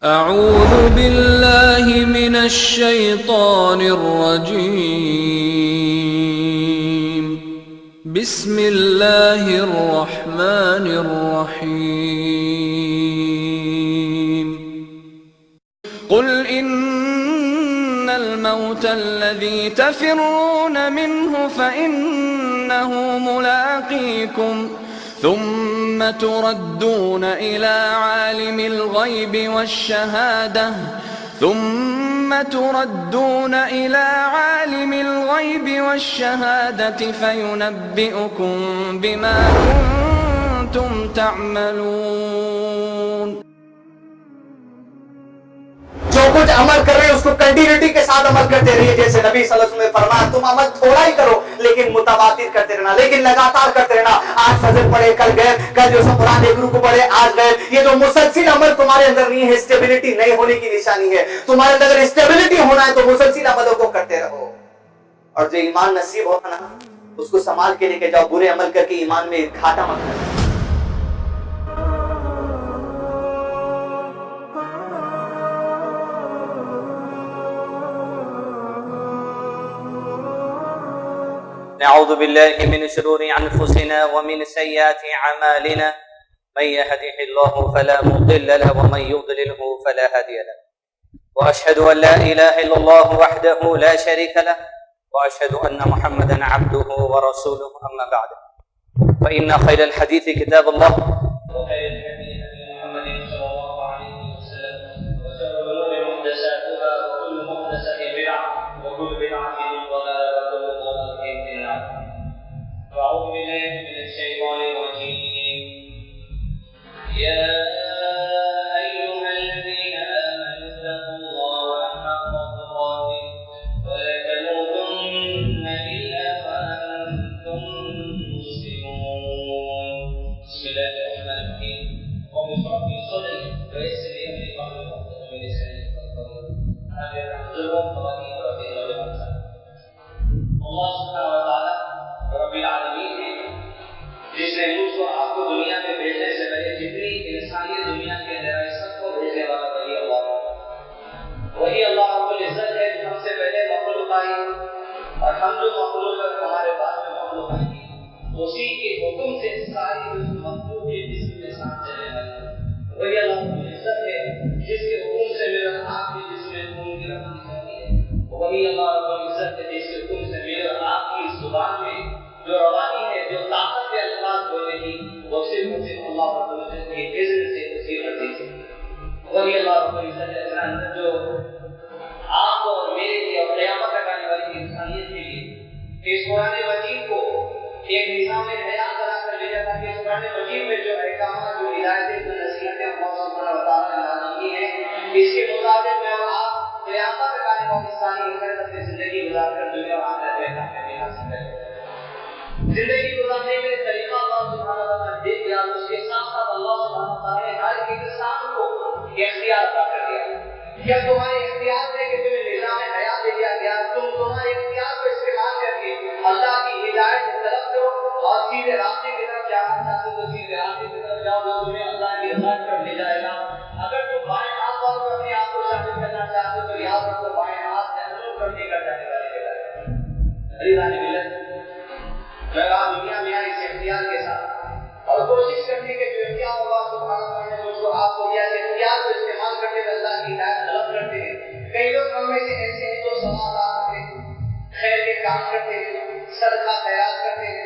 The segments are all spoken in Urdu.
اعوذ باللہ من الشیطان الرجیم بسم اللہ الرحمن الرحیم قل ان الموت الذي تفرون منه فإنه ملاقيكم ثم تردون إلى عالم الغيب والشهادة فينبئكم بما كنتم تعملون. جو کچھ عمل کر رہے ہیں اس کو کنٹینیوٹی کے ساتھ عمل کرتے رہیے، جیسے نبی صلی اللہ علیہ وسلم نے فرمایا تم عمل تھوڑا ہی کرو لیکن متواتر کرتے رہنا، لیکن لگاتار کرتے رہنا. آج فجر پڑھے کل گئے، کل جو سب قرآن ایک رکوع پڑھے آج گئے. یہ جو مسلسل عمل تمہارے اندر نہیں ہے، اسٹیبلٹی نہیں ہونے کی نشانی ہے. تمہارے اندر اگر اسٹیبلٹی ہونا ہے تو مسلسل عملوں کو کرتے رہو، اور جو ایمان نصیب ہوگا نا اس کو سنبھال کے لے کے جاؤ. برے عمل کر کے ایمان میں گھاٹا مت کرو. نعوذ بالله من شرور أنفسنا ومن سيئات أعمالنا من يهده الله فلا مضل له ومن يضلله فلا هادي له وأشهد أن لا إله إلا الله وحده لا شريك له وأشهد أن محمدا عبده ورسوله أما بعد فإن خير الحديث كتاب الله وخير الهدي محمد صلى الله عليه وسلم وشر الأمور محدثاتها وكل محدثة بدعة وكل بدعة ضلالة وكل ضلالة في النار. أعوذ بالله من الشيطان الرجيم. يا أيها الذين آمنوا اتقوا الله حق تقاته ولا تموتن إلا وأنتم مسلمون. بسم الله الرحمن الرحيم. رب اشرح لي صدري ويسر لي أمري واحلل عقدة من لساني يفقهوا قولي. هذا يحفظكم قوانين وربنا ولمسا. اللہ سبحانہ وتعالی رب العالمین ہے جس نے مجھ کو آپ کو دنیا میں بھیجنے سے پہلے جتنی انسانیت دنیا کے اندر ہے سب کو بھیجنے والا وہی اللہ ہے. وہی اللہ رب العزت ہے جو ہم سے پہلے مخلوق آئی اور ہم جو مخلوق ہے ہمارے بعد میں مخلوق آئی. اسی کے حکم سے ساری مخلوق کے جسم میں ساتھ چلنے والی ہے. وہی اللہ رب العزت ہے جس کے حکم سے میرا آپ کے جسم میں خون کی روانی ہوتی ہے. وہی اللہ رب العزت ہے جس کے حکم سے میرے اور آپ کی زبان میں جو روانی ہے، جو طاقت کے الفاظ بولنے کی، وہ صرف اللہ رب العزت کے اذن سے اسی کرتی ہے. وہی اللہ رب العزت ہے جو آپ اور میرے لیے اور قیامت تک آنے والی انسانیت کے لیے اس قرآن مجید کو ایک نظام حیات بنا کر لے جاتا ہے. اس قرآن مجید میں جو احکامات، جو ہدایتیں، جو نصیحتیں اللہ سبحانہ و تعالیٰ نے نازل کی ہیں، اس کے مطابق میں اور آپ قیامت تک آنے والی انسانی اپنی زندگی گزار کر دنیا اور آخرت میں کامیابی حاصل کریں. زندگی گزارنے میں طریقہ اللہ سبحانہ وتعالیٰ نے دے دیا، اس کے ساتھ ساتھ اللہ سبحانہ وتعالیٰ نے ہر ایک انسان کو اختیار عطا کر دیا. کیا تمہارے اختیار سے کہ تمہیں نظام حیات دے دیا گیا، تم تمہارے اختیار کو استعمال کر کے اللہ کی ہدایت طلب کرو اور سیدھے راستے کی طرف جانا چاہتے ہو تو سیدھے راستے کی طرف جاؤ جو تمہیں اللہ کی رضا کی طرف لے جائے گا. اگر تم بائیں ہاتھ پر اپنے آپ کو شامل کرنا چاہتے ہو تو یاد رکھو بائیں ہاتھ جہنم پر لے کر جانے والی جگہ ہے. عزیزان ملت، میں آپ دنیا میں آئے اس اختیار کے ساتھ اور کوشش کرنے کے جو اختیار اللہ سبحانہ وتعالیٰ نے مجھ کو آپ کو دیا ہے، اختیار کو استعمال کرتے ہوئے اللہ کی ہدایت طلب کرتے ہیں. کئی لوگ ہم میں سے ایسے ہیں جو ثواب کرتے ہیں، خیر کے کام کرتے ہیں، صدقہ خیرات کرتے ہیں،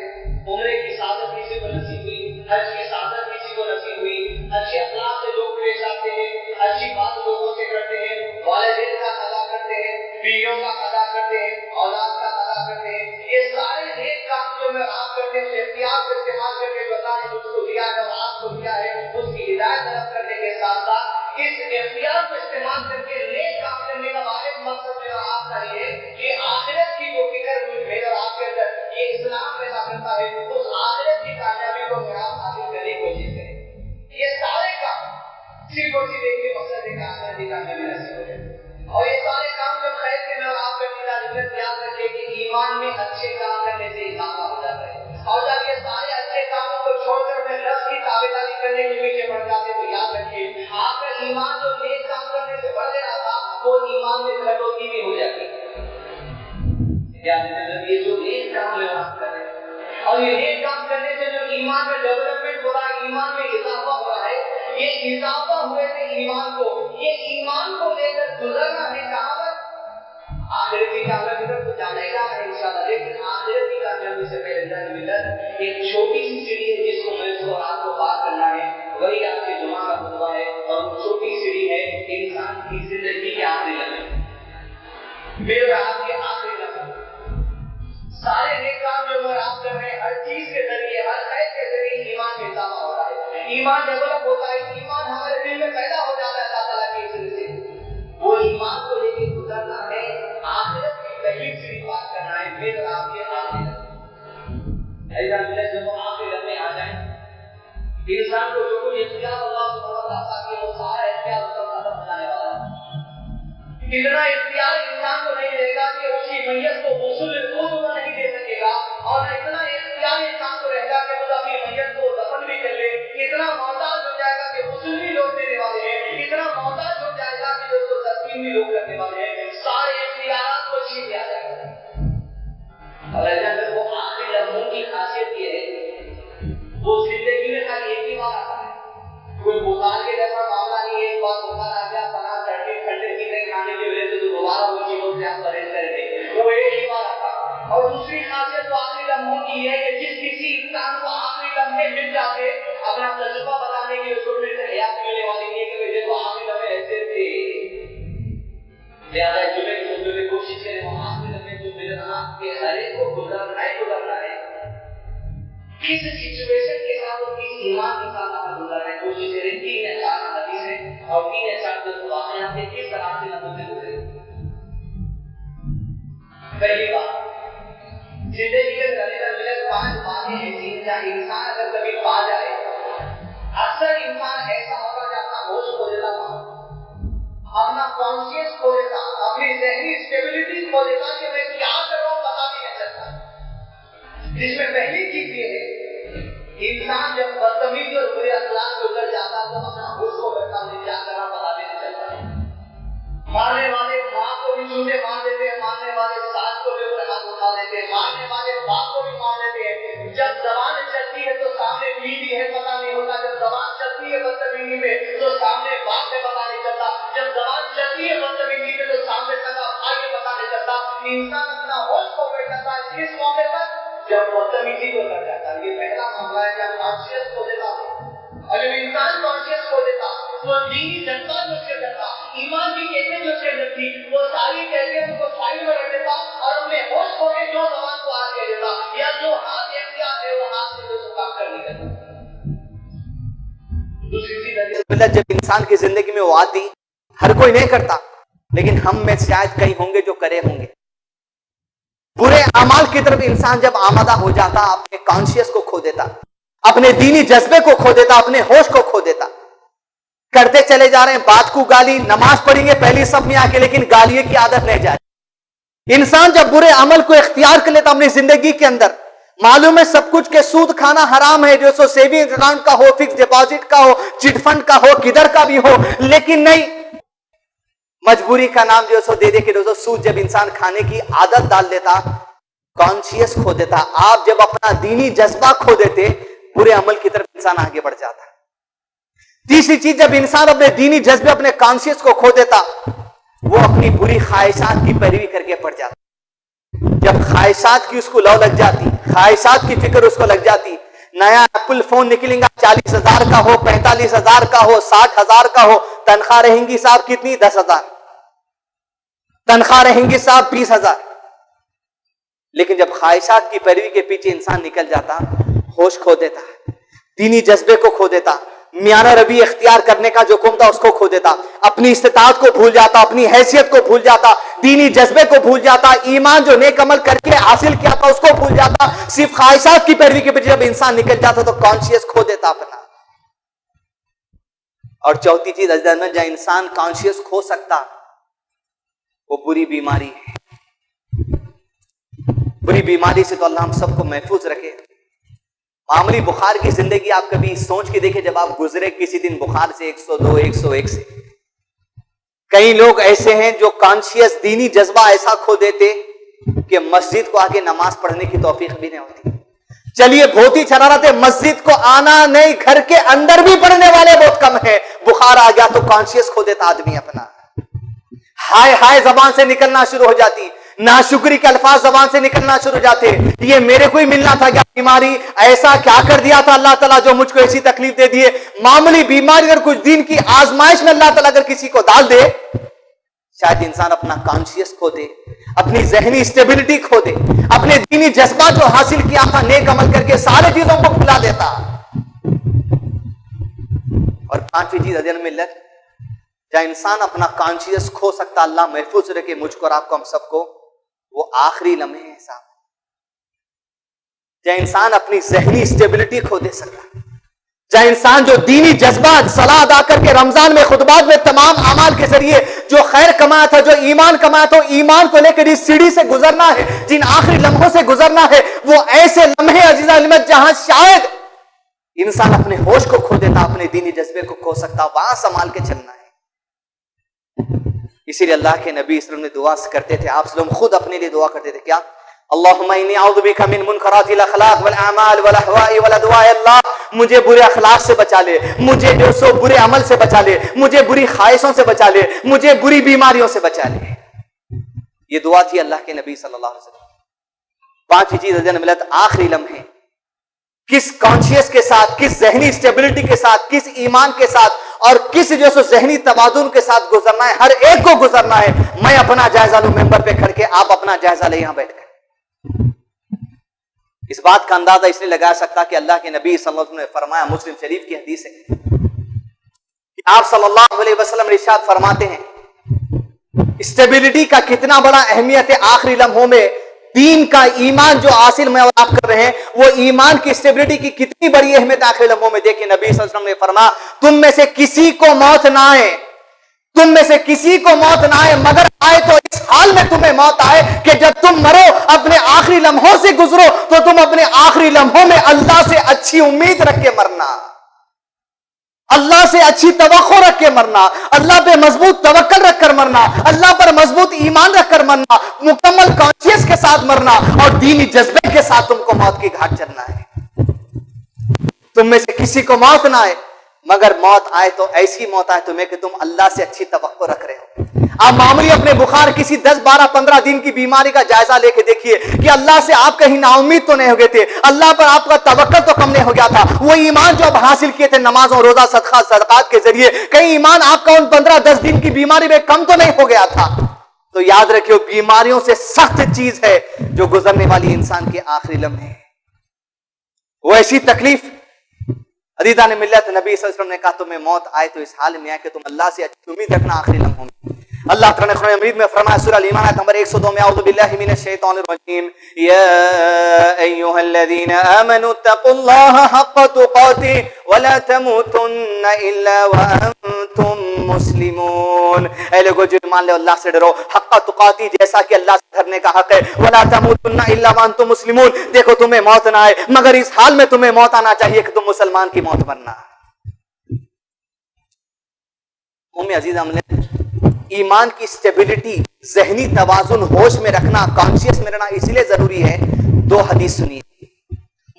عمرے کی سعادت کسی کو نصیب ہوئی، حج کی سعادت کسی کو نصیب ہوئی، اچھے اخلاق سے لوگ پیش آتے ہیں، اچھی بات لوگوں سے کرتے ہیں، والدین کا ادا کرتے ہیں، بیویوں کا ادا کرتے ہیں، اولاد کا ادا کرتے ہیں. یہ سارے نیک کام جو میں آپ کرتے ہیں اختیار کو استعمال کر کے بتائیں جو اس کو دیا ہے وہ آپ کو دیا ہے، اس کی ہدایت طلب کرنے کے ساتھ ساتھ اس اختیار کو استعمال کر کے نیک کام کرنے کا واحد مقصد میرا آپ کا یہ ہے کہ آخرت کی جو فکر میرے اور آپ کے اندر یہ اسلام پیدا کرتا ہے، اس آخرت کی کامیابی کو میں آپ حاصل کرنے کی کوشش کریں. یہ سارے کام صرف اور صرف ایک ہی مقصد ہے کہ آخرت کی کامیابی حاصل ہو جائے. اور یہ سارے کام جو خیر کے میں اور آپ کرنے کا یاد رکھے کہ ایمان میں اچھے کام کرنے سے اضافہ ہو جاتا ہے. اور جب یہ سارے اچھے کاموں کو چھوڑ کر اپنے نفس کی تابعداری کرنے کے پیچھے پڑ جاتے تو یاد رکھیے آپ کا ایمان جو نیک کام کیا یہ جو ایک کام میں بات کر رہے ہیں اور یہ ایک کام کرنے سے جو ایمان میں ڈیولپمنٹ ہو رہا ہے، ایمان میں اضافہ ہو رہا ہے، یہ اضافہ ہوئے تھے ایمان کو، یہ ایمان کو لے کر گزرنا ہے کہاں پر؟ آخرت کی کامیابی کی طرف تو جانا ہی رہا ہے انشاءاللہ، لیکن آخرت کی کامیابی سے پہلے ملت ایک چھوٹی سی سیڑھی ہے جس کو مجھ کو آپ کو پار کرنا ہے، وہی آپ کے جمعہ کا خطبہ ہے، اور وہ چھوٹی سیڑھی ہے انسان کی زندگی کے آخری لمحے، میرے آپ کے آخری لمحے سارے نیک کام جو آپ کر رہے ہیں، ہر چیز کے ذریعے، ہر خیر کے ذریعے ایمان میں اضافہ ہو رہا ہے، ایمان ڈیولپ ہوتا ہے، ایمان ہمارے دل میں پیدا ہو جاتا ہے اللہ تعالیٰ کے ذریعے سے، وہ ایمان کو لے کے گزرنا ہے، آخرت کی پہلی سیڑھی پار کرنا ہے، پھر آپ کے آخری لمحے ایسا ملے جب وہ آخری لمحے آ جائیں، انسان کو جو کچھ اختیار اللہ سبحانہ و تعالیٰ کی وہ سارا اختیار اس کا ختم ہو جانے والا ہے، اتنا اختیار انسان کو نہیں دے گا کہ اس کی میت کو غسل نہیں دے سکے گا، اور اتنا اختیار انسان کو رہے گا کہ وہ اپنی میت کو دفن بھی کر لے، اتنا محتاج ہو جائے گا کہ غسل بھی لوگ دینے والے ہیں، اتنا محتاج ہو جائے گا کہ اس کو تسلیم بھی لوگ کرنے والے ہیں، سارے اختیارات کو چھین لیا جائے گا۔ اور ایسا وہ آخری لمحوں کی خاصیت یہ ہے وہ زندگی میں خالی ایک ہی بار آتا ہے، کوئی بخار کے جیسا معاملہ نہیں ہے، ایک بار بخار آ گیا بنا ٹھنڈے چیزیں کھانے کی وجہ سے دوبارہ وہ چیزوں سے آپ پرہیز کریں گے، وہ ایک ہی بار آتا۔ اور دوسری خاصیت تو آخری لمحوں کی ہے کہ جس کسی انسان کو آخری لمحے مل جاتے اپنا تجربہ بتانے کی اس کو پھر سے حیات ملنے والی نہیں ہے کہ مجھے تو آخری لمحے ایسے تھے، لہٰذا جمعے کی خطبے میں کوشش کریں وہ آخری لمحے جو مل رہا کہ ہر ایک کو گزرنا ہے کس سچویشن کے ساتھ اور کس ایمان کے ساتھ آپ گزرنا ہے، کوشش کریں 3 یا 4 حدیثیں اور 3 یا 4 واقعات سے کس طرح سے لمحوں سے گزرے۔ پہلی بات زندگی کے ملت 5 باتیں ایسی ہیں جہاں انسان اگر کبھی پا جائے، اکثر انسان ایسا ہوگا کہ اپنا ہوش کھو دیتا، اپنا کانشیس کھو دیتا، اپنی ذہنی اسٹیبلٹی کھو دیتا کہ میں کیا کر رہا ہوں پتا بھی نہیں چلتا، جس میں پہلی چیز یہ ہے انسان جب بدتمیزی اور برے اخلاق سے اتر جاتا تو اپنا ہوش کھو بیٹھتا، مجھے کیا کرنا پتا بھی نہیں چلتا، مارنے والے ماں کو بھی چوٹے مار دیتے ہیں، مارنے والے ساس کو بھی ہاتھ اٹھا دیتے ہیں، مارنے والے باپ کو بھی مار دیتے ہیں، جب زبان چلتی ہے تو سامنے بیوی ہے پتا نہیں ہوتا، جب زبان چلتی ہے بدتمیزی میں تو سامنے باپ ہے پتا نہیں چلتا، جب زبان چلتی ہے بدتمیزی میں تو سامنے سگا بھائی ہے پتا نہیں چلتا، انسان اپنا ہوش کھو بیٹھتا ہے کس موقع پر؟ جب بدتمیزی کو کر جاتا ہے۔ یہ پہلا معاملہ ہے جب کانشیس کھو دیتا ہے، اور جب انسان کانشیس کھو دیتا وہ دینی جذبہ جو سے کرتا، ایمان کی کیفیت جو سے کرتی، وہ ساری کیفیت کو سائڈ میں رکھ دیتا اور اپنے ہوش کھو کے جو زبان کو آج کہہ دیتا یا جو ہاتھ اختیار ہے وہ ہاتھ سے جو کام کر نہیں کرتا۔ دوسری چیز جب انسان کی زندگی میں وہ آتی، ہر کوئی نہیں کرتا لیکن ہم میں شاید کئی ہوں گے جو کرے ہوں گے، برے اعمال کی طرف انسان جب آمادہ ہو جاتا اپنے کانشیس کو کھو دیتا، اپنے دینی جذبے کو کھو دیتا، اپنے ہوش کو کھو دیتا، کرتے چلے جا رہے ہیں بات کو گالی، نماز پڑھیں گے پہلی صف میں آ کے لیکن گالی کی عادت نہیں جائے۔ انسان جب برے عمل کو اختیار کر لیتا اپنی زندگی کے اندر، معلوم ہے سب کچھ کے سود کھانا حرام ہے، جو سو سیونگ اکاؤنٹ کا ہو، فکس ڈپازٹ کا ہو، چٹ فنڈ کا ہو، کدھر کا بھی ہو، لیکن نہیں، مجبوری کا نام جو سو دے دے کے روزو سود جب انسان کھانے کی عادت ڈال دیتا، کانشیس کھو دیتا، آپ جب اپنا دینی جذبہ کھو دیتے برے عمل کی طرف انسان آگے بڑھ جاتا۔ تیسری چیز جب انسان اپنے دینی جذبے اپنے کانشیس کو کھو دیتا وہ اپنی بری خواہشات کی پیروی کر کے پڑ جاتا، جب خواہشات کی اس کو لو لگ جاتی، خواہشات کی فکر اس کو لگ جاتی، نیا ایپل فون نکلیں گا 40,000 کا ہو، 45,000 کا ہو، 60,000 کا ہو، تنخواہ رہیں گی صاحب کتنی 10,000، تنخواہ رہیں گی صاحب 20,000، لیکن جب خواہشات کی پیروی کے پیچھے انسان نکل جاتا ہوش کھو دیتا، دینی جذبے کو کھو دیتا، میانہ روی اختیار کرنے کا جو حکم تھا اس کو کھو دیتا، اپنی استطاعت کو بھول جاتا، اپنی حیثیت کو بھول جاتا، دینی جذبے کو بھول جاتا، ایمان جو نیک عمل کر کے حاصل کیا تھا اس کو بھول جاتا، صرف خواہشات کی پیروی کے پیچھے جب انسان نکل جاتا تو کانشیس کھو دیتا اپنا۔ اور چوتھی چیز جہاں انسان کانشیس کھو سکتا وہ بری بیماری ہے۔ بری بیماری سے تو اللہ ہم سب کو محفوظ رکھے۔ معمولی بخار کی زندگی آپ کبھی سوچ کے دیکھیں، جب آپ گزرے کسی دن بخار سے 102 101 سے، کئی لوگ ایسے ہیں جو کانشیس دینی جذبہ ایسا کھو دیتے کہ مسجد کو آگے نماز پڑھنے کی توفیق بھی نہیں ہوتی. چلیے بہت ہی شرارت ہے, مسجد کو آنا نہیں, گھر کے اندر بھی پڑھنے والے بہت کم ہیں. بخار آ گیا تو کانشیس کھو دیتا آدمی اپنا, ہائے ہائے زبان سے نکلنا شروع ہو جاتی, ناشکری کے الفاظ زبان سے نکلنا شروع ہو جاتے. یہ میرے کو ہی ملنا تھا کیا بیماری, ایسا کیا کر دیا تھا اللہ تعالیٰ جو مجھ کو ایسی تکلیف دے دیے. معمولی بیماری اگر کچھ دن کی آزمائش میں اللہ تعالیٰ اگر کسی کو ڈال دے, شاید انسان اپنا کانشیس کھو دے, اپنی ذہنی اسٹیبلٹی کھو دے, اپنے دینی جذبہ جو حاصل کیا تھا نیک عمل کر کے سارے چیزوں کو بھلا دیتا. اور پانچویں چیز عزیز ملت, جہاں انسان اپنا کانشیس کھو سکتا, اللہ محفوظ رکھے مجھ کو اور آپ کو, ہم سب کو, وہ آخری لمحے ہیں صاحب, جہاں انسان اپنی ذہنی اسٹیبلٹی کھو دے سکتا, جہاں انسان جو دینی جذبات صلاح ادا کر کے رمضان میں خطبات میں تمام اعمال کے ذریعے جو خیر کمایا تھا, جو ایمان کمایا تھا, ایمان کو لے کر اس سیڑھی سے گزرنا ہے, جن آخری لمحوں سے گزرنا ہے, وہ ایسے لمحے عزیزہ علمت جہاں شاید انسان اپنے ہوش کو کھو دیتا, اپنے دینی جذبے کو کھو سکتا, وہاں سنبھال کے چلنا ہے. اسی لیے اللہ کے نبی صلی اللہ علیہ وسلم نے دعا کرتے تھے, آپ صلی اللہ علیہ وسلم خود اپنے لیے دعا کرتے تھے, کیا, اللہم انی اعوذ بک من منکرات الاخلاق والاعمال والاہواء والادواء, اللہ مجھے برے اخلاق سے بچا لے, مجھے جو سو برے عمل سے بچا لے, مجھے بری خواہشوں سے بچا لے, مجھے بری بیماریوں سے بچا لے. یہ دعا تھی اللہ کے نبی صلی اللہ علیہ وسلم. پانچویں چیز عزیزان ملت, آخری لمحے کس کانشیس کے ساتھ, کس ذہنی اسٹیبلٹی کے ساتھ, کس ایمان کے ساتھ اور کس جو سو ذہنی توازن کے ساتھ گزرنا ہے, ہر ایک کو گزرنا ہے. میں اپنا جائزہ لوں ممبر پہ کھڑ کے, آپ اپنا جائزہ لیں یہاں بیٹھ کر. اس بات کا اندازہ اس لیے لگا سکتا کہ اللہ کے نبی صلی اللہ علیہ وسلم نے فرمایا, مسلم شریف کی حدیث ہے کہ آپ صلی اللہ علیہ وسلم ارشاد فرماتے ہیں اسٹیبلٹی کا کتنا بڑا اہمیت ہے آخری لمحوں میں. دین کا ایمان جو حاصل میں آپ کر رہے ہیں, وہ ایمان کی اسٹیبلٹی کی کتنی بڑی اہمیت آخری لمحوں میں. دیکھیں نبی صلی اللہ علیہ وسلم نے فرمایا, تم میں سے کسی کو موت نہ آئے, تم میں سے کسی کو موت نہ آئے, مگر آئے تو اس حال میں تمہیں موت آئے کہ جب تم مرو اپنے آخری لمحوں سے گزرو تو تم اپنے آخری لمحوں میں اللہ سے اچھی امید رکھ کے مرنا, اللہ سے اچھی توقع رکھ کے مرنا, اللہ پہ مضبوط توکل رکھ کر مرنا, اللہ پر مضبوط ایمان رکھ کر مرنا, مکمل کانشیس کے ساتھ مرنا, اور دینی جذبے کے ساتھ تم کو موت کی گھاٹ چلنا ہے. تم میں سے کسی کو موت نہ آئے, مگر موت آئے تو ایسی موت آئے تمہیں کہ تم اللہ سے اچھی توقع رکھ رہے ہو. آپ معمولی اپنے بخار کسی 10 12 15 دن کی بیماری کا جائزہ لے کے دیکھیے کہ اللہ سے آپ کہیں نا امید تو نہیں ہو گئے تھے, اللہ پر آپ کا توکل تو کم نہیں ہو گیا تھا. وہ ایمان جو آپ حاصل کیے تھے نمازوں, روزہ, صدقہ, صدقات کے ذریعے, کہیں ایمان آپ کا ان 15 10 دن کی بیماری میں کم تو نہیں ہو گیا تھا. تو یاد رکھیے, بیماریوں سے سخت چیز ہے جو گزرنے والی انسان کے آخری لمحے. وہ ایسی تکلیف عزیزان ملت, نبی صلی اللہ علیہ وسلم نے کہا تمہیں موت آئے تو اس حال میں آئے کہ تم اللہ سے اچھی امید رکھنا آخری لمحوں میں. اللہ تعالیٰ نے قرآن مجید میں فرمایا, سورہ الایمان آیت نمبر 102 میں, اعوذ باللہ من الشیطان الرجیم, یا ایھا الذین آمنوا اتقوا اللہ حق تقاتہ ولا تموتن الا وانتم مسلمون. اے لوگو جو مان لو اللہ سے ڈرو, حق تقاتی, جیسا کہ اللہ سے ڈرنے کا حق ہے, ولا تموتن الا وانتم مسلمون, دیکھو تمہیں موت نہ آئے مگر اس حال میں تمہیں موت آنا چاہیے کہ تم مسلمان کی موت مرنا. عزیز ہم نے ایمان کی اسٹیبلٹی, ذہنی توازن, ہوش میں رکھنا, کانشیس میں رہنا اس لیے ضروری ہے. 2 حدیث سنیے,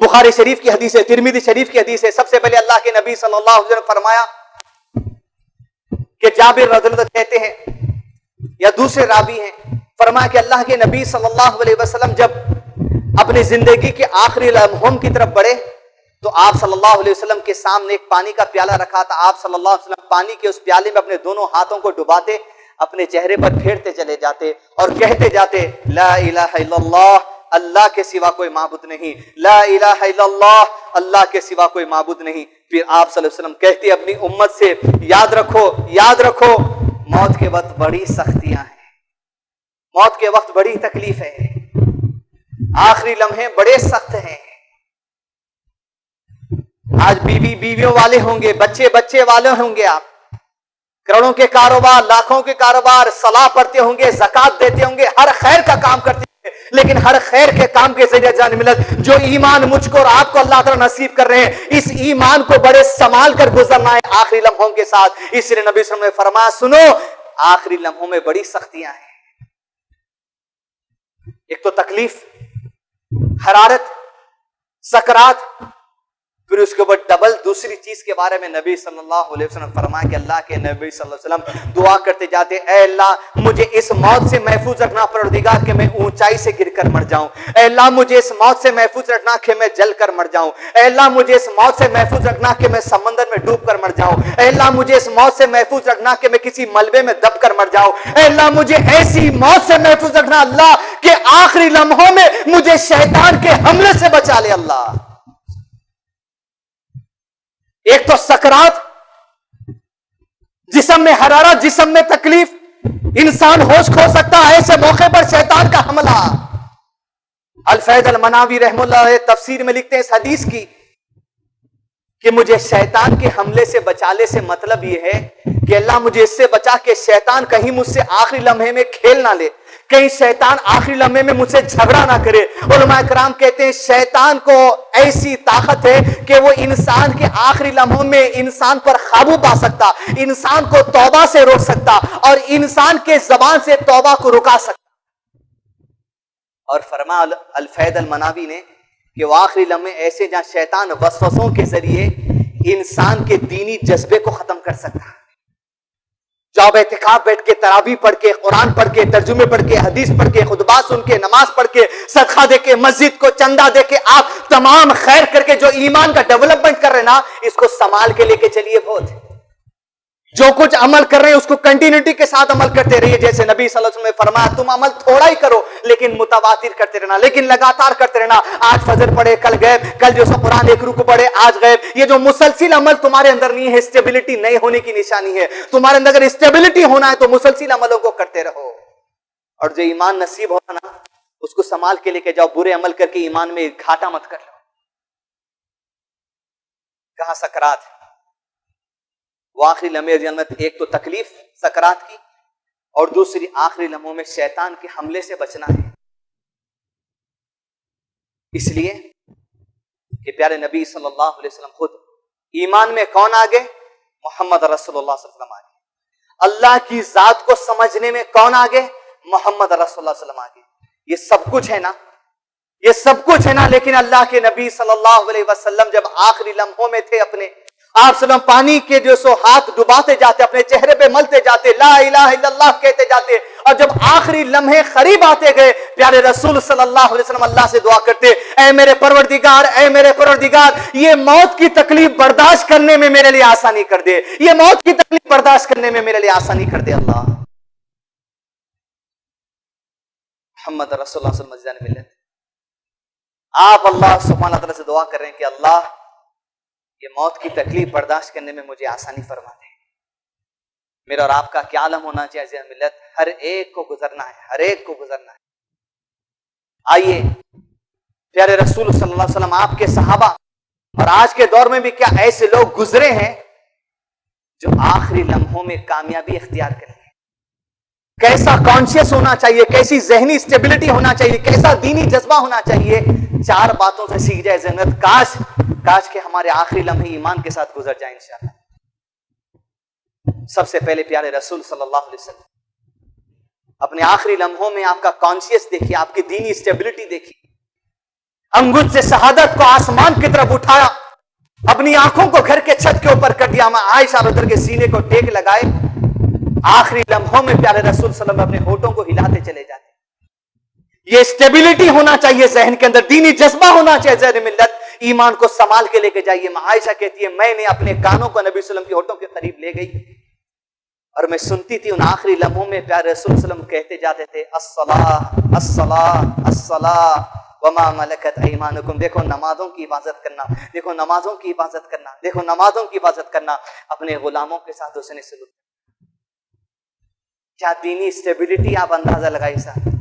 بخاری شریف کی حدیث ہے, ترمذی شریف کی حدیث ہے. سب سے پہلے اللہ کے نبی صلی اللہ علیہ وسلم فرمایا کہ جابر رضی اللہ عنہ کہتے ہیں یا دوسرے راوی ہیں, فرمایا کہ اللہ کے نبی صلی اللہ علیہ وسلم جب اپنی زندگی کے آخری لمحوں کی طرف بڑھے تو آپ صلی اللہ علیہ وسلم کے سامنے ایک پانی کا پیالہ رکھا تھا. آپ صلی اللہ علیہ وسلم پانی کے اس پیالے میں اپنے دونوں ہاتھوں کو ڈباتے, اپنے چہرے پر پھیرتے چلے جاتے اور کہتے جاتے, لا الہ الا اللہ, اللہ کے سوا کوئی معبود نہیں, لا الہ الا اللہ, اللہ کے سوا کوئی معبود نہیں. پھر آپ صلی اللہ علیہ وسلم کہتے اپنی امت سے, یاد رکھو, یاد رکھو, موت کے وقت بڑی سختیاں ہیں, موت کے وقت بڑی تکلیف ہے, آخری لمحے بڑے سخت ہیں. آج بیویوں والے ہوں گے, بچے والے ہوں گے, آپ کروڑوں کے کاروبار, لاکھوں کے کاروبار, صلاح پڑھتے ہوں گے, زکات دیتے ہوں گے, ہر خیر کا کام کرتے ہوں گے, لیکن ہر خیر کے کام کے ذریعے جان ملت جو ایمان مجھ کو اور آپ کو اللہ تعالیٰ نصیب کر رہے ہیں, اس ایمان کو بڑے سنبھال کر گزرنا ہے آخری لمحوں کے ساتھ. اس لیے نبی صلی اللہ علیہ وسلم نے فرمایا, سنو, آخری لمحوں میں بڑی سختیاں ہیں. ایک تو تکلیف، حرارت، سکرات، پھر اس کے بعد ڈبل دوسری چیز کے بارے میں نبی صلی اللہ علیہ وسلم فرمایا کہ اللہ کے نبی صلی اللہ علیہ وسلم دعا کرتے جاتے، اے اللہ مجھے اس موت سے محفوظ رکھنا پروردگار کہ میں اونچائی سے گر کر مر جاؤں، اے اللہ مجھے اس موت سے محفوظ رکھنا کہ میں جل کر مر جاؤں، اے اللہ مجھے اس موت سے محفوظ رکھنا کہ میں سمندر میں ڈوب کر مر جاؤں، اے اللہ مجھے اس موت سے محفوظ رکھنا کہ میں کسی ملبے میں دب کر مر جاؤں، اے اللہ مجھے ایسی موت سے محفوظ رکھنا اللہ کہ آخری لمحوں میں مجھے شیطان کے حملے سے بچا لے اللہ۔ ایک تو سکرات، جسم میں حرارت، جسم میں تکلیف، انسان ہوش کھو سکتا ہے ایسے موقع پر شیطان کا حملہ۔ الفید المناوی رحم اللہ تفسیر میں لکھتے ہیں اس حدیث کی کہ مجھے شیطان کے حملے سے بچانے سے مطلب یہ ہے کہ اللہ مجھے اس سے بچا کہ شیطان کہیں مجھ سے آخری لمحے میں کھیل نہ لے، کہیں شیطان آخری لمحے میں مجھ سے جھگڑا نہ کرے۔ علماء کرام کہتے ہیں شیطان کو ایسی طاقت ہے کہ وہ انسان کے آخری لمحوں میں انسان پر قابو پا سکتا، انسان کو توبہ سے روک سکتا اور انسان کے زبان سے توبہ کو رکا سکتا۔ اور فرما الفید المناوی نے کہ وہ آخری لمحے ایسے جہاں شیطان وسوسوں کے ذریعے انسان کے دینی جذبے کو ختم کر سکتا۔ جب اعتکاف بیٹھ کے تراویح پڑھ کے قرآن پڑھ کے ترجمے پڑھ کے حدیث پڑھ کے خطبات سن کے نماز پڑھ کے صدقہ دے کے مسجد کو چندہ دے کے آپ تمام خیر کر کے جو ایمان کا ڈیولپمنٹ کر رہے نا، اس کو سنبھال کے لے کے چلیے۔ بہت جو کچھ عمل کر رہے ہیں اس کو کنٹینیوٹی کے ساتھ عمل کرتے رہیے، جیسے نبی صلی اللہ علیہ وسلم نے فرمایا تم عمل تھوڑا ہی کرو لیکن متواتر کرتے رہنا، لیکن لگاتار کرتے رہنا۔ آج فجر پڑھے کل غائب، کل جو سو قرآن ایک رکوع پڑھے آج غائب۔ یہ جو مسلسل عمل تمہارے اندر نہیں ہے، اسٹیبلٹی نہیں ہونے کی نشانی ہے۔ تمہارے اندر اگر اسٹیبلٹی ہونا ہے تو مسلسل عملوں کو کرتے رہو، اور جو ایمان نصیب ہونا نا اس کو سنبھال کے لے کے جاؤ۔ برے عمل کر کے ایمان میں گھاٹا مت کر لو۔ کہاں سکرات ہے، وہ آخری لمحے جنت، ایک تو تکلیف سکرات کی اور دوسری آخری لمحوں میں شیطان کے حملے سے بچنا ہے۔ اس لیے کہ پیارے نبی صلی اللہ علیہ وسلم خود ایمان میں کون آگے؟ محمد رسول اللہ صلی اللہ علیہ وسلم آگے۔ اللہ کی ذات کو سمجھنے میں کون آگے؟ محمد رسول اللہ صلی اللہ علیہ وسلم آگے۔ یہ سب کچھ ہے نا، یہ سب کچھ ہے نا، لیکن اللہ کے نبی صلی اللہ علیہ وسلم جب آخری لمحوں میں تھے اپنے، آپ صلی پانی کے جو سو ہاتھ ڈباتے جاتے، اپنے چہرے پہ ملتے جاتے، لا الہ الا اللہ کہتے جاتے، اور جب آخری لمحے قریب آتے گئے پیارے رسول صلی اللہ علیہ وسلم اللہ سے دعا کرتے، اے میرے پروردگار، اے میرے پروردگار، یہ موت کی تکلیف برداشت کرنے میں میرے لیے آسانی کر دے، یہ موت کی تکلیف برداشت کرنے میں میرے لیے آسانی کر دے اللہ۔ محمد رسول اللہ صلی اللہ علیہ وسلم ملت، آپ اللہ سبحانہ تعالیٰ سے دعا کر رہے ہیں کہ اللہ یہ موت کی تکلیف برداشت کرنے میں مجھے آسانی فرما دے۔ میرا اور آپ کا کیا عالم ہونا چاہیے ملت، ہر ایک کو گزرنا ہے، ہر ایک کو گزرنا ہے۔ آئیے پیارے رسول صلی اللہ علیہ وسلم، آپ کے صحابہ اور آج کے دور میں بھی کیا ایسے لوگ گزرے ہیں جو آخری لمحوں میں کامیابی اختیار کریں؟ کیسا کانشیس ہونا چاہیے، کیسی ذہنی اسٹیبلٹی ہونا چاہیے، کیسا دینی جذبہ ہونا چاہیے، چار باتوں سے سیکھ جائے ذہنت۔ کاش کہ ہمارے آخری لمحے ایمان کے ساتھ گزر جائیں انشاءاللہ۔ سب سے پہلے پیارے رسول صلی اللہ علیہ وسلم، اپنے آخری لمحوں میں آپ کا کانشیس دیکھیے، آپ کی دینی اسٹیبلٹی دیکھیے۔ انگشت سے شہادت کو آسمان کی طرف اٹھایا، اپنی آنکھوں کو گھر کے چھت کے اوپر کر دیا، عائشہ رضی اللہ عنہا کے سینے کو ٹیک لگائے۔ آخری لمحوں میں پیارے رسول صلی اللہ علیہ وسلم اپنے ہونٹوں کو ہلاتے چلے جاتے۔ یہ اسٹیبلٹی ہونا چاہیے ذہن کے اندر، دینی جذبہ ہونا چاہیے ذہن ملت۔ ایمان کو سنبھال کے لے کے جائیے۔ عائشہ کہتی ہے میں نے اپنے کانوں کو نبی صلی اللہ علیہ وسلم کے ہونٹوں کے قریب لے گئی اور میں سنتی تھی ان آخری لمحوں میں پیارے رسول صلی اللہ علیہ وسلم کہتے جاتے تھے الصلاۃ الصلاۃ الصلاۃ وما ملکت ایمانکم۔ دیکھو نمازوں کی حفاظت کرنا، دیکھو نمازوں کی حفاظت کرنا، دیکھو نمازوں کی حفاظت کرنا، اپنے غلاموں کے ساتھ حسن سلوک۔ کیا دینی اسٹیبلٹی، آپ اندازہ لگائیے صاحب،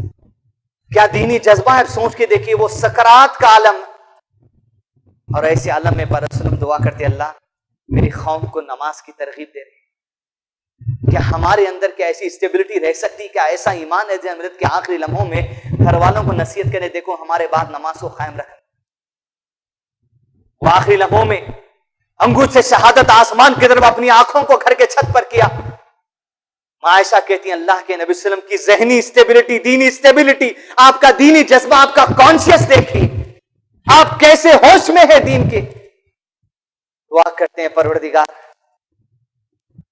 کیا دینی جذبہ ہے، سوچ کے دیکھیے۔ وہ سکرات کا عالم، اور ایسے عالم میں پر رسول دعا کرتے اللہ میری قوم کو نماز کی ترغیب دے رہے۔ کیا ہمارے اندر کیا ایسی اسٹیبلٹی رہ سکتی، کیا ایسا ایمان ہے جنت کے آخری لمحوں میں گھر والوں کو نصیحت کرے دیکھو ہمارے بعد نماز کو قائم رکھنا۔ وہ آخری لمحوں میں انگشت سے شہادت آسمان کی طرف اپنی آنکھوں کو گھر کے چھت پر کیا۔ عائشہ کہتی ہیں اللہ کے نبی صلی اللہ علیہ وسلم کی ذہنی اسٹیبلٹی، دینی اسٹیبلٹی، آپ کا دینی جذبہ، آپ کا کانشیس دیکھیں، آپ کیسے ہوش میں ہے دین کے. دعا کرتے ہیں پروردگار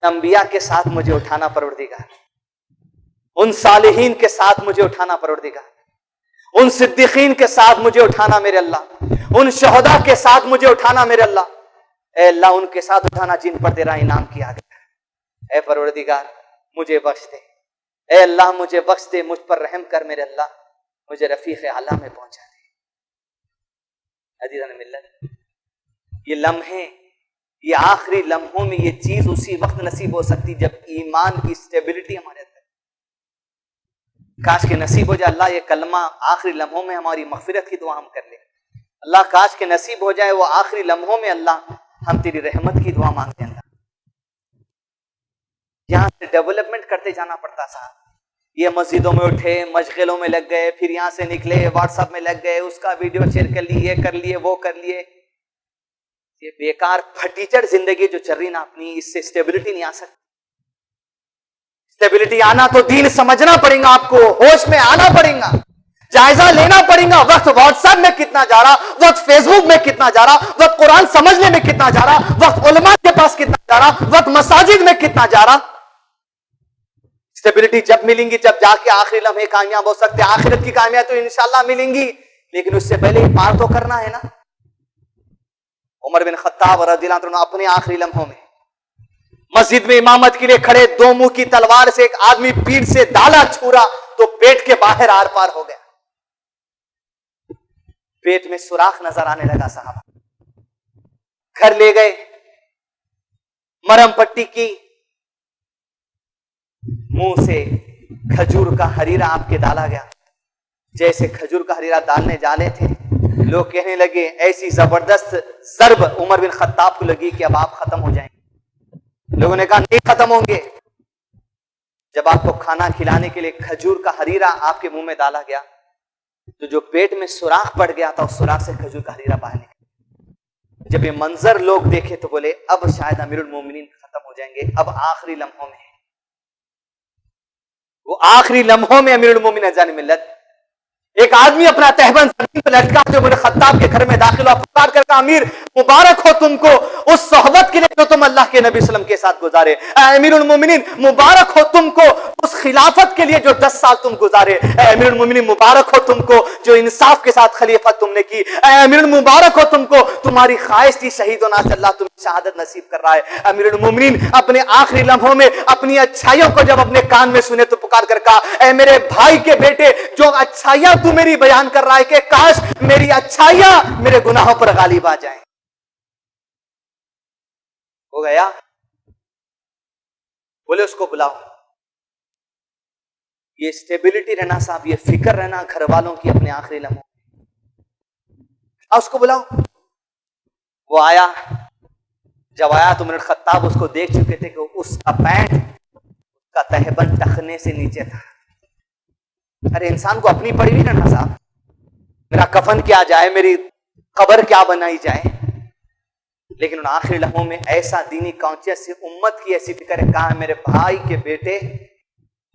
انبیاء کے ساتھ مجھے اٹھانا پروردگار، ان صالحین کے ساتھ مجھے اٹھانا پروردگار، ان صدیقین کے ساتھ مجھے اٹھانا میرے اللہ، ان شہداء کے ساتھ مجھے اٹھانا میرے اللہ. اے اللہ ان کے ساتھ اٹھانا جن پر تیرا انعام کیا گیا. اے پروردگار مجھے بخش دے، اے اللہ مجھے بخش دے، مجھ پر رحم کر میرے اللہ، مجھے رفیق اعلیٰ میں پہنچا دے. عزیزان ملت، یہ لمحے، یہ آخری لمحوں میں یہ چیز اسی وقت نصیب ہو سکتی جب ایمان کی اسٹیبلٹی ہمارے اندر. کاش کہ نصیب ہو جائے اللہ یہ کلمہ آخری لمحوں میں ہماری مغفرت کی دعا ہم کر لیں. اللہ کاش کہ نصیب ہو جائے وہ آخری لمحوں میں اللہ ہم تیری رحمت کی دعا مانگتے ہیں. اللہ یہاں سے ڈیولپمنٹ کرتے جانا پڑتا تھا. یہ مسجدوں میں اٹھے، مشغلوں میں لگ گئے، پھر یہاں سے نکلے واٹس ایپ میں لگ گئے، اس کا ویڈیو شیئر کر لیے، یہ کر لیے، وہ کر لیے. یہ بیکار پھٹیچڑ زندگی جو چل رہی نا اپنی، اس سے اسٹیبلٹی نہیں آ سکتی. اسٹیبلٹی آنا تو دین سمجھنا پڑے گا، آپ کو ہوش میں آنا پڑے گا، جائزہ لینا پڑے گا. وقت واٹس ایپ میں کتنا جا رہا، وقت فیس بک میں کتنا جا رہا، وقت قرآن سمجھنے میں کتنا جا رہا، وقت علماء کے پاس کتنا جا رہا، وقت مساجد میں کتنا جا رہا. اسٹیبلٹی جب ملیں گی جب جا کے آخری لمحے کامیاب ہو سکتے. آخرت کی کامیابی تو انشاءاللہ ملیں گی، لیکن اس سے پہلے ہی پار تو کرنا ہے نا. عمر بن خطاب رضی اللہ عنہ اپنے آخری لمحوں میں مسجد میں امامت کے لیے کھڑے، دو منہ کی تلوار سے ایک آدمی پیٹھ سے ڈالا چھورا تو پیٹ کے باہر آر پار ہو گیا. پیٹ میں سوراخ نظر آنے لگا. صحابہ گھر لے گئے، مرہم پٹی کی، منہ سے کھجور کا ہریرا آپ کے ڈالا گیا. جیسے کھجور کا ہریرا ڈالنے جالے تھے، لوگ کہنے لگے، ایسی زبردست ضرب عمر بن خطاب کو لگی کہ اب آپ ختم ہو جائیں گے. لوگوں نے کہا نہیں ختم ہوں گے. جب آپ کو کھانا کھلانے کے لیے کھجور کا ہریرا آپ کے منہ میں ڈالا گیا تو جو پیٹ میں سوراخ پڑ گیا تھا اس سوراخ سے کھجور کا ہریرا باہر نکلا. جب یہ منظر لوگ دیکھے تو بولے اب شاید امیر المومنین ختم ہو جائیں گے، اب آخری لمحوں میں. وہ آخری لمحوں میں امیر المومنین عزیزان ملت ایک آدمی اپنا تہبند زمین پہ لٹکا جو عمر خطاب کے گھر میں داخل ہوا، پکار کر کہا امیر مبارک ہو تم کو اس صحبت کے لیے جو تم اللہ کے نبی صلی اللہ علیہ وسلم کے ساتھ گزارے. اے امیر المومنین مبارک ہو تم کو اس خلافت کے لیے جو 10 سال تم گزارے. اے امیر المومنین مبارک ہو تم کو جو انصاف کے ساتھ خلیفت تم نے کی. اے امیر مبارک ہو تم کو تمہاری خواہش تھی شہید ہونا، اللہ تمہیں شہادت نصیب کر رہا ہے. امیر المومنین اپنے آخری لمحوں میں اپنی اچھائیوں کو جب اپنے کان میں سنے تو پکار کر کہا اے میرے بھائی کے بیٹے جو اچھائیاں تو میری بیان کر رہا ہے کہ کاش میری اچھائیاں میرے گناہوں پر غالب آ جائیں. ہو گیا، بولے اس کو بلاؤ. یہ اسٹیبلٹی رہنا صاحب، یہ فکر رہنا گھر والوں کی اپنے آخری لمحوں. اس کو بلاؤ. وہ آیا. جب آیا تو عمر خطاب اس کو دیکھ چکے تھے کہ اس کا پینٹ، اس کا تہبند ٹخنے سے نیچے تھا. ارے انسان کو اپنی پڑی ہوئی رہنا صاحب، میرا کفن کیا جائے، میری قبر کیا بنائی جائے. لیکن ان آخری لمحوں میں ایسا دینی کانشیس سے امت کی ایسی فکر ہے، کہا میرے بھائی کے بیٹے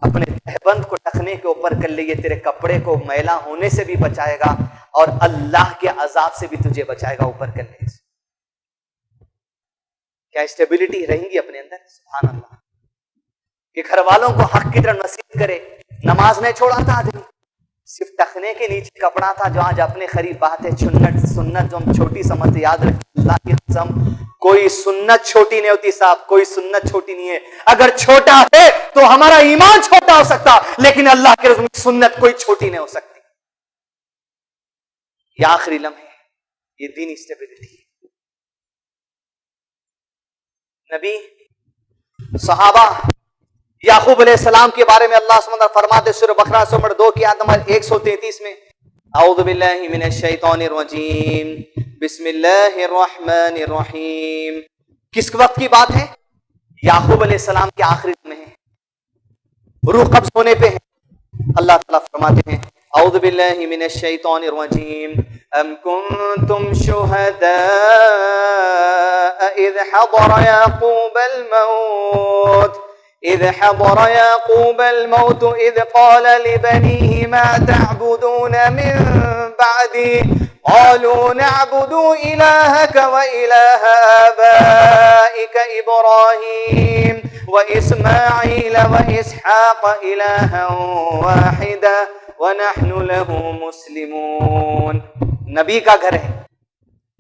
اپنے تہبند کو ٹخنے کے اوپر کر لے، یہ تیرے کپڑے کو میلا ہونے سے بھی بچائے گا اور اللہ کے عذاب سے بھی تجھے بچائے گا. اوپر کر لے. کیا اسٹیبلٹی رہیں گی اپنے اندر؟ سبحان اللہ. کہ گھر والوں کو حق کی طرح نصیحت کرے. نماز نہیں چھوڑا تھا آدمی، صرف ٹخنے کے نیچے کپڑا تھا جو آج اپنے قریب بات ہے. سنت جو ہم چھوٹی سمجھتے، یاد رکھیں اللہ کی قسم کوئی سنت چھوٹی نہیں ہوتی صاحب، کوئی سنت چھوٹی نہیں ہے. اگر چھوٹا ہے تو ہمارا ایمان چھوٹا ہو سکتا، لیکن اللہ کے رسول کی سنت کوئی چھوٹی نہیں ہو سکتی. یہ آخری لمحے، یہ دینی اسٹیبلٹی. نبی، صحابہ، یعقوب علیہ السلام کے بارے میں اللہ سبحانہ وتعالی فرماتے سورہ بقرہ سورہ نمبر 2 کی آیت نمبر 133 میں اعوذ باللہ من الشیطان الرجیم بسم اللہ الرحمن الرحیم. کس وقت کی بات ہے؟ یعقوب علیہ السلام کے آخری میں ہے، روح قبض ہونے پہ ہے. اللہ تعالیٰ فرماتے ہیں اعوذ باللہ من الشیطان الرجیم ام کنتم شہداء اذ حضر یعقوب الموت إذ حضر يعقوب الموت إذ قال لبنيه ما تعبدون من بعدي قالوا نعبد إلهك وإله آبائك إبراهيم وإسماعيل وإسحاق إلها واحدا ونحن له مسلمون. نبی کا گھر ہے.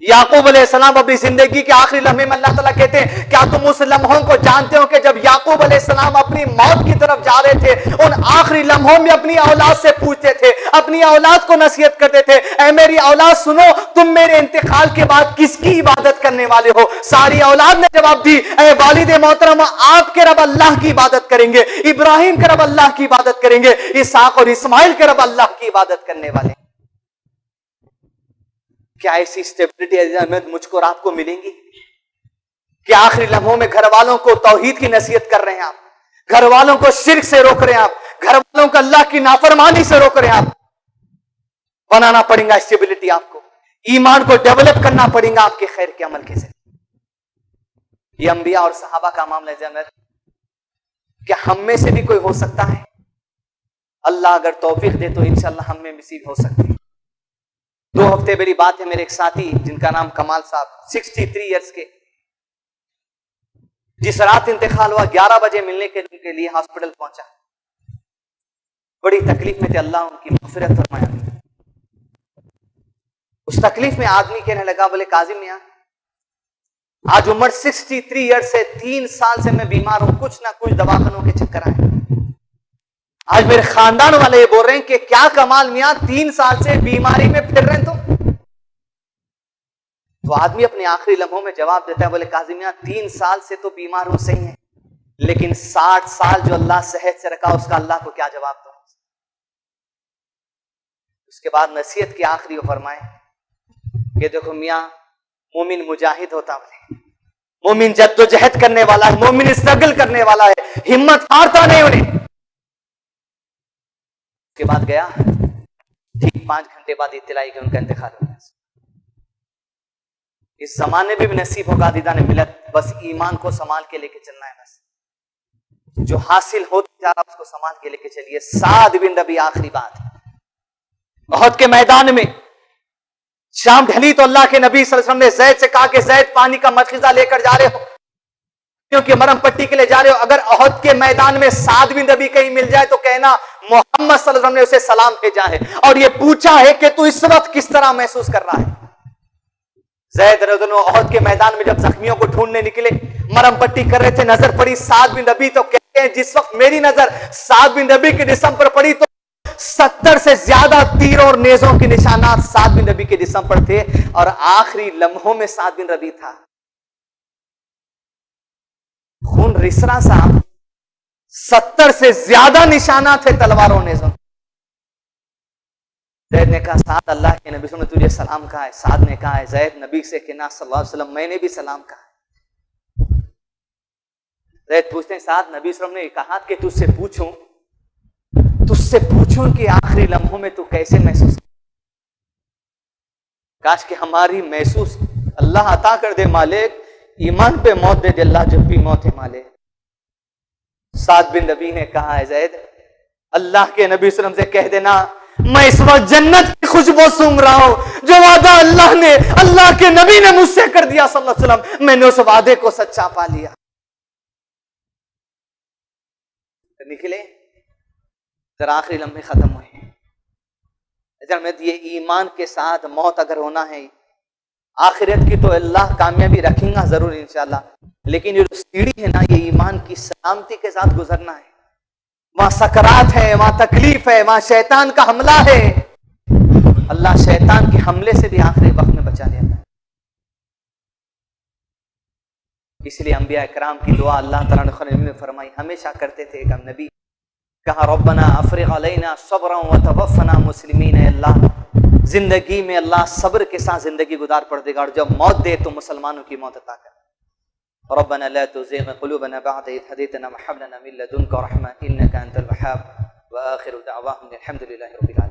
یعقوب علیہ السلام اپنی زندگی کے آخری لمحے میں اللہ تعالیٰ کہتے ہیں کیا تم اس لمحوں کو جانتے ہو کہ جب یعقوب علیہ السلام اپنی موت کی طرف جا رہے تھے, ان آخری لمحوں میں اپنی اولاد سے پوچھتے تھے, اپنی اولاد کو نصیحت کرتے تھے, اے میری اولاد سنو, تم میرے انتقال کے بعد کس کی عبادت کرنے والے ہو؟ ساری اولاد نے جواب دی, اے والد محترم, آپ کے رب اللہ کی عبادت کریں گے, ابراہیم کے رب اللہ کی عبادت کریں گے, اسحاق اور اسماعیل کے رب اللہ کی عبادت کرنے والے. کیا ایسی اسٹیبلٹی احمد مجھ کو اور آپ کو ملیں گی کہ آخری لمحوں میں گھر والوں کو توحید کی نصیحت کر رہے ہیں آپ, گھر والوں کو شرک سے روک رہے ہیں آپ, گھر والوں کو اللہ کی نافرمانی سے روک رہے ہیں آپ؟ بنانا پڑے گا اسٹیبلٹی, آپ کو ایمان کو ڈیولپ کرنا پڑے گا آپ کے خیر کے عمل کے ذریعے. یہ انبیاء اور صحابہ کا معاملہ ہے احمد. کیا ہم میں سے بھی کوئی ہو سکتا ہے؟ اللہ اگر توفیق دے تو انشاءاللہ ہم میں بھی ہو سکتے ہیں. 2 ہفتے میری بات ہے, میرے ایک ساتھی جن کا نام کمال صاحب, 63 ایئرس کے, جس رات انتقال ہوا 11 بجے ملنے کے لیے ہاسپٹل پہنچا. بڑی تکلیف میں تھے, اللہ ان کی مغفرت فرمایا. اس تکلیف میں آدمی کہنے لگا, بولے کاظم میاں, آج عمر 63 ایئرس سے 3 سال سے میں بیمار ہوں, کچھ نہ کچھ دواخانوں کے چکر آئے. آج میرے خاندان والے یہ بول رہے ہیں کہ کیا کمال میاں 3 سال سے بیماری میں پھر رہے ہیں. تو آدمی اپنے آخری لمحوں میں جواب دیتا ہے, بولے کاظم میاں 3 سال سے تو بیمار ہوں صحیح ہے, لیکن 60 سال جو اللہ صحت سے رکھا اس کا اللہ کو کیا جواب دوں. اس کے بعد نصیحت کی آخری وہ فرمائے کہ دیکھو میاں, مومن مجاہد ہوتا ہے, مومن جدوجہد کرنے والا ہے, مومن اسٹرگل کرنے والا ہے, ہمت ہارتا نہیں انہیں. کے بعد گیا, ٹھیک 5 گھنٹے بعد اطلاع کہ ان کا انتقال ہو گیا. اس زمانے میں بھی نصیب ہوگا دیدان ملت, بس ایمان کو سنبھال کے لے کے چلنا ہے. بس جو حاصل ہوتا جا رہا اس کو سنبھال کے لے کے چلیے. سعد بن ربیعہ, آخری بات, احد کے میدان میں شام ڈھلی تو اللہ کے نبی صلی اللہ علیہ وسلم نے زید سے کہا کہ زید پانی کا مشغلہ لے کر جا رہے ہو کیونکہ مرم پٹی کے لیے جا رہے ہو, اگر احد کے میدان میں سعد بن ربیعہ کہیں مل جائے تو کہنا محمد صلی اللہ علیہ وسلم نے اسے سلام بھیجا ہے اور یہ پوچھا ہے کہ تو اس وقت کس طرح محسوس کر رہا ہے. زید رضی اللہ عنہ احد کے میدان میں جب زخمیوں کو ڈھونڈنے نکلے, مرم پٹی کر رہے تھے, نظر پڑی سعد بن ربیعہ, تو کہتے ہیں جس وقت میری نظر سعد بن ربیعہ کے جسم پر پڑی تو 70 سے زیادہ تیر اور نیزوں کے نشانات سعد بن ربیعہ کے جسم پر تھے, اور آخری لمحوں میں سعد بن ربیعہ تھا. خون رسرا سا, 70 سے زیادہ نشانات تھے تلواروں نیزوں. زید نے کہا سعد اللہ کے نبی صلی اللہ علیہ وسلم نے تجھے سلام کہا ہے. سعد نے کہا ہے زید نبی سے کہنا صلی اللہ علیہ وسلم میں نے بھی سلام کہا ہے. زید پوچھتے ہیں سعد نبی صلی اللہ علیہ وسلم نے کہا کہ تجھ سے پوچھوں کہ آخری لمحوں میں تو کیسے محسوس, کاش کہ ہماری محسوس اللہ عطا کر دے مالک, ایمان پہ موت دے دے اللہ جب بھی موت ہے مالک. سعد بن ربیعہ نے کہا ہے زید اللہ کے نبی صلی اللہ علیہ وسلم سے کہہ دینا میں اس وقت جنت کی خوشبو سونگھ رہا ہوں جو وعدہ اللہ کے نبی نے مجھ سے کر دیا صلی اللہ علیہ وسلم, میں نے اس وعدے کو سچا پا لیا. نکلے ذرا آخری لمحے ختم ہوئے. یہ ایمان کے ساتھ موت اگر ہونا ہے, آخرت کی تو اللہ کامیابی رکھیں گا ضرور انشاءاللہ, لیکن یہ سیڑھی ہے نا, یہ ایمان کی سلامتی کے ساتھ گزرنا ہے. وہاں سکرات ہے, وہاں تکلیف ہے, وہاں شیطان کا حملہ ہے. اللہ شیطان کے حملے سے بھی آخری وقت میں بچا لیتا ہے. اس لیے انبیاء کرام کی دعا اللہ تعالیٰ نے قرآن میں فرمائی, ہمیشہ کرتے تھے. ایک نبی کہا ربنا افرغ علینا صبرا وتوفنا مسلمین, اے اللہ زندگی میں اللہ صبر کے ساتھ زندگی گزار پڑ دے گا, اور جب موت دے تو مسلمانوں کی موت عطا کر. ربنا لا تزغ قلوبنا بعد إذ هديتنا وهب لنا من لدنك رحمة إنك أنت الوهاب. وآخر دعواهم الحمد لله رب العالمين.